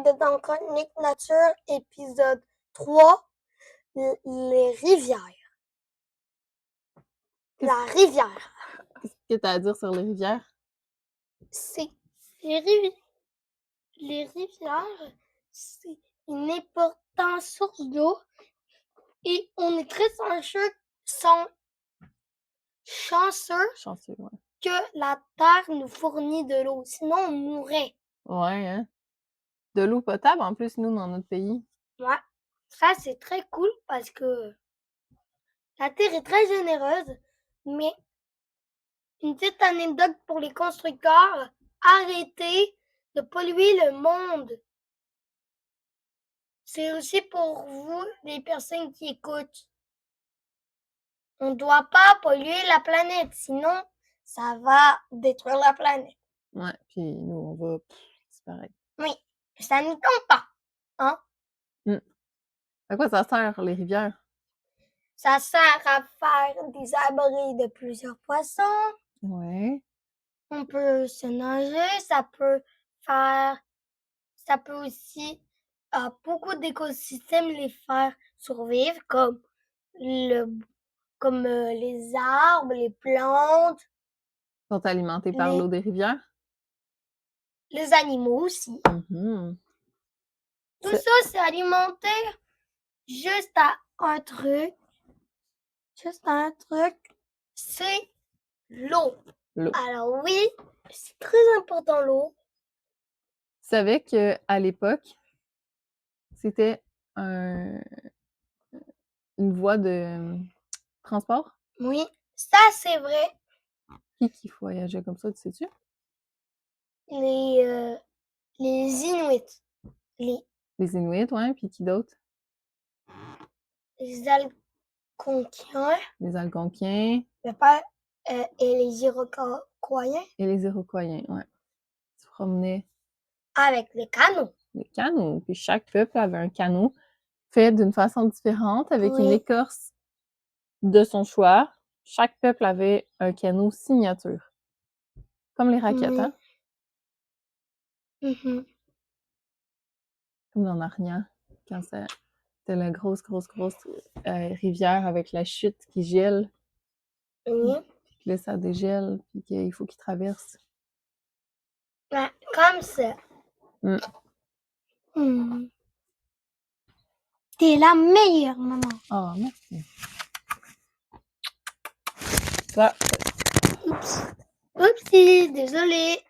êtes dans Chronique Nature, épisode 3, les rivières. La rivière. Qu'est-ce que tu as à dire sur les rivières? C'est les rivières, c'est une importante source d'eau et on est très chanceux Ouais. que la Terre nous fournit de l'eau, sinon on mourrait. Ouais, hein? De l'eau potable, en plus, nous, dans notre pays. Ouais, ça c'est très cool parce que la Terre est très généreuse, mais une petite anecdote pour les constructeurs, arrêtez de polluer le monde. C'est aussi pour vous, les personnes qui écoutent. On ne doit pas polluer la planète, sinon ça va détruire la planète. Ouais, puis nous, on va disparaître. Oui, ça ne tombe pas, hein? À quoi ça sert, les rivières? Ça sert à faire des abris de plusieurs poissons. Ouais. On peut se nager, ça peut aussi beaucoup d'écosystèmes les faire survivre, comme les arbres, les plantes, Sont alimentés par l'eau des rivières? les animaux aussi. Mhm. Tout ça, c'est alimenté juste à un truc. C'est l'eau. L'eau. Alors oui, c'est très important l'eau. Tu savais qu'à l'époque, c'était une voie de transport? Oui, ça c'est vrai. Qui voyageait comme ça, tu sais-tu? Les Inuits, Les Inuits, ouais, puis qui d'autre? les Algonquiens, Les Algonquiens et les Iroquois et les Iroquois, ouais. Ils se promenaient avec les canaux. les canaux, puis chaque peuple avait un canot fait d'une façon différente, avec une Oui. écorce de son choix. Chaque peuple avait un canot signature. Comme les raquettes, Oui. hein? Mhm. Comme dans Narnia, quand c'était la grosse rivière avec la chute qui gèle. Oui. Puis là, ça dégèle, puis qu'il faut qu'il traverse. Ouais, comme ça. Mm. T'es la meilleure, maman. Ah, merci. Ça, Oups. Oupsie, désolée.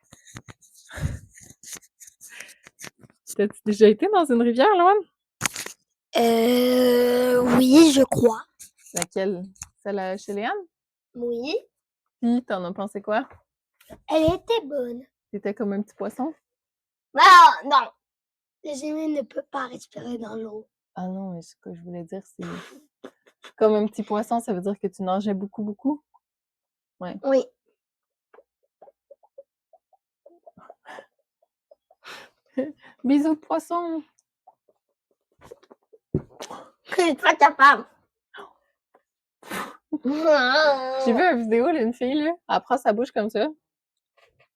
t'as-tu déjà été dans une rivière, Loane? Oui, je crois. Laquelle? Celle chez Léane? Oui. Puis, t'en as pensé quoi? Elle était bonne. C'était comme un petit poisson? Ah, non. Les humains ne peuvent pas respirer dans l'eau. Ah non, mais ce que je voulais dire, c'est comme un petit poisson, ça veut dire que tu nageais beaucoup? Ouais. Oui. Bisous, poisson! Je suis pas capable. J'ai vu une vidéo d'une fille, là, elle prend sa bouche comme ça.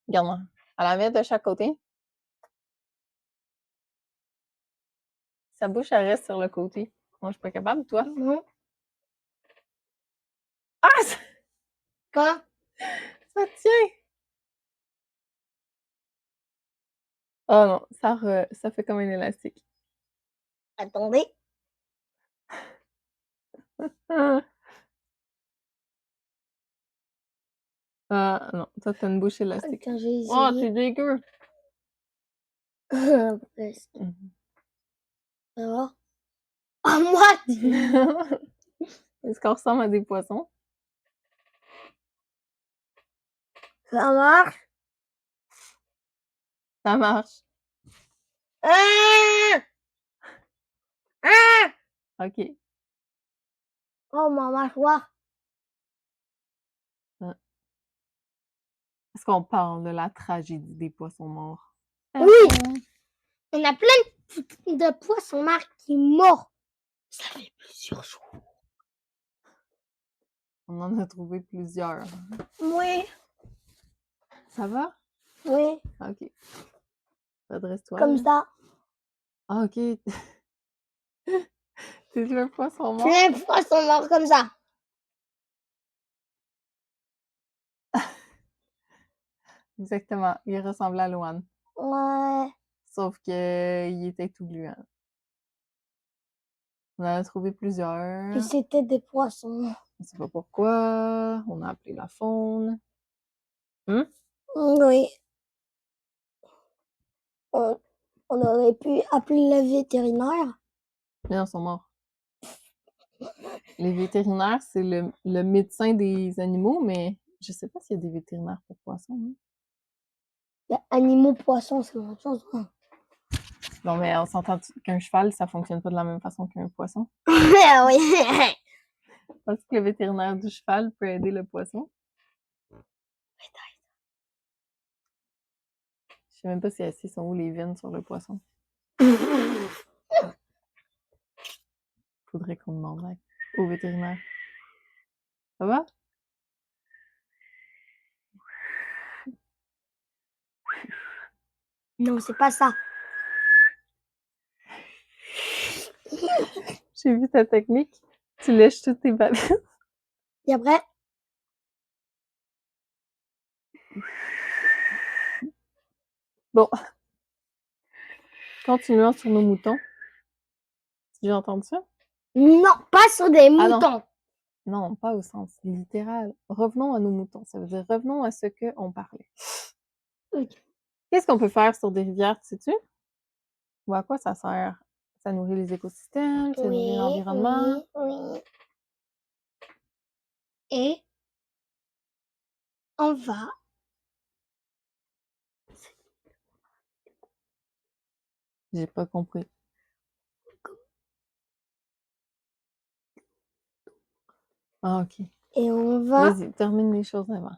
Regarde-moi. Elle la met de chaque côté. Sa bouche, elle reste sur le côté. Moi, je suis pas capable, toi? Non. Ah! Quoi? Ça tient! Oh non, ça fait comme un élastique. Attendez. Ah non, toi, t'as une bouche élastique. Quand j'ai Oh, essayé. t'es dégueu! Presque. Ça va? À moitié. Est-ce qu'on ressemble à des poissons? Ça marche? Ça marche. Ah! Ah! OK. Oh, ma mâchoire. Est-ce qu'on parle de la tragédie des poissons morts? Oui! On a plein de poissons morts qui sont morts. Ça fait plusieurs jours. On en a trouvé plusieurs. Oui. Ça va? Oui. OK. Redresse-toi. Comme là. ça. Ah, OK. C'est le poisson mort? Plein de poissons morts comme ça. Exactement, il ressemblait à Louane. Ouais. Sauf qu'il était tout gluant. On en a trouvé plusieurs. Puis c'était des poissons. On sait pas pourquoi. On a appelé la faune. Hum? Oui. On, on aurait pu appeler le vétérinaire. Mais non, ils sont morts. Les vétérinaires, c'est le médecin des animaux, mais je sais pas s'il y a des vétérinaires pour poissons. Hein. Animaux, poissons, c'est la même chose. Hein. Non, mais on s'entend qu'un cheval, ça fonctionne pas de la même façon qu'un poisson. Oui. Parce que le vétérinaire du cheval peut aider le poisson. Je sais même pas si assis sont où les veines sur le poisson. Faudrait qu'on demande au vétérinaire. Ça va? Non, c'est pas ça. J'ai vu ta technique. Tu lèches toutes tes bavettes. Et après, Bon. Continuons sur nos moutons. Tu as entendu ça? non, pas sur des Ah non. moutons. Non, pas au sens littéral. Revenons à nos moutons. Ça veut dire revenons à ce qu'on parlait. Ok. Qu'est-ce qu'on peut faire sur des rivières, sais-tu? Ou à quoi ça sert? Ça nourrit les écosystèmes, ça nourrit l'environnement. Oui. Et on va. J'ai pas compris. Ah, OK. Et on va. Vas-y, termine les choses avant.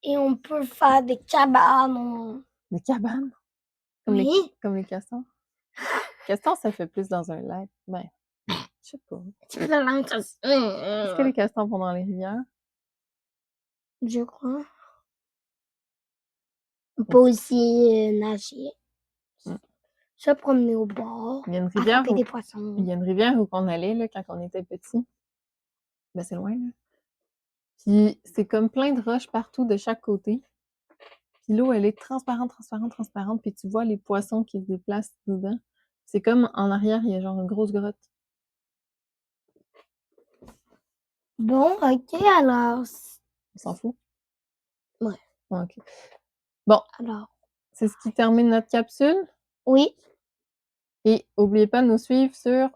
Et on peut faire des cabanes. Des cabanes? Oui. Comme les castors? Castors, ça fait plus dans un lac. Ben, je sais pas. C'est la même chose. Est-ce que les castors vont dans les rivières? Je crois. On peut aussi nager. Mm. Se promener au bord. Il y a une rivière Attraper où, des poissons. il y a une rivière où on allait là, quand on était petit. Ben, c'est loin, là. Puis c'est comme plein de roches partout de chaque côté. Puis l'eau, elle est transparente, puis tu vois les poissons qui se déplacent dedans. C'est comme en arrière, il y a genre une grosse grotte. Bon, ok, alors. On s'en fout? Ouais. OK. Bon, Alors. c'est ce qui termine notre capsule. Oui. Et n'oubliez pas de nous suivre sur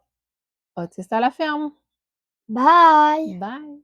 Autiste à la ferme. Bye. Bye!